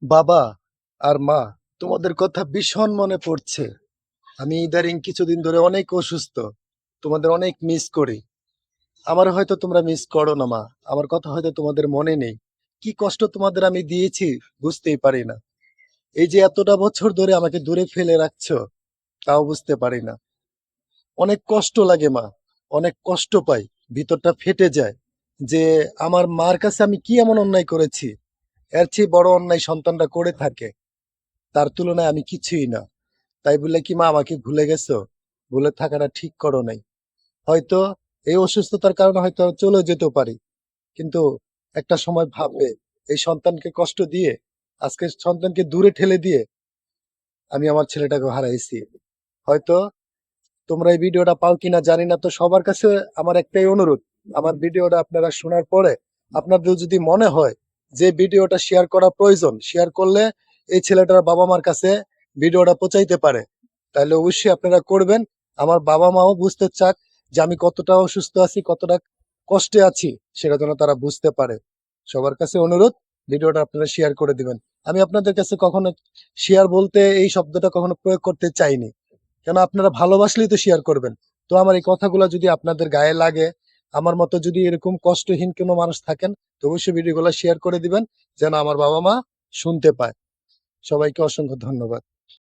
বাবা আর মা, তোমাদের কথা ভীষণ মনে পড়ছে। আমি ইদারিং কিছুদিন ধরে অনেক অসুস্থ। তোমাদের অনেক মিস করি। আমার হয়তো তোমরা মিস করো না মা। আমার কথা হয়তো তোমাদের মনে নেই। কি কষ্ট তোমাদের আমি দিয়েছি বুঝতেই পারি না। এই যে এতটা বছর ধরে আমাকে দূরে ফেলে রাখছো, তাও বুঝতে পারি না। অনেক কষ্ট লাগে মা, অনেক কষ্ট পাই, ভিতরটা ফেটে যায় যে আমার মার কাছে আমি কি এমন অন্যায় করেছি। এর চেয়ে বড় অন্যায় সন্তানরা করে থাকে, তার তুলনায় আমি কিছুই না। তাই বলে কি মা আমাকে ভুলে গেছো? ভুলে থাকাটা ঠিক করো নাই। হয়তো এই অসুস্থতার কারণে হয়তো চলে যেতেও পারি, কিন্তু একটা সময় ভাববে এই সন্তানকে কষ্ট দিয়ে, আজকে সন্তানকে দূরে ঠেলে দিয়ে আমি আমার ছেলেটাকে হারাইছি। হয়তো তোমরা এই ভিডিওটা পাও কিনা জানি না, তো সবার কাছে আমার একটাই অনুরোধ, আমার ভিডিওটা আপনারা শোনার পরে আপনাদের যদি মনে হয় যে ভিডিওটা শেয়ার করা প্রয়োজন, শেয়ার করলে এই ছেলেটার বাবা মার কাছে ভিডিওটা পৌঁছাইতে পারে, তাহলে অবশ্যই আপনারা করবেন। আমার বাবা মাও বুঝতে চাক যে আমি কতটা অসুস্থ আছি, কতটা কষ্টে আছি, সেটা যেন তারা বুঝতে পারে। সবার কাছে অনুরোধ, ভিডিওটা আপনারা শেয়ার করে দিবেন। আমি আপনাদের কাছে কখনো শেয়ার বলতে এই শব্দটা কখনো প্রয়োগ করতে চাইনি, কেন আপনারা ভালোবাসলেই তো শেয়ার করবেন। তো আমার এই কথাগুলো যদি আপনাদের গায়ে লাগে, আমার মতো যদি এরকম কষ্টহীন কোনো মানুষ থাকেন, তো অবশ্যই ভিডিওগুলো শেয়ার করে দিবেন, যেন আমার বাবা মা শুনতে পায়। সবাইকে অসংখ্য ধন্যবাদ।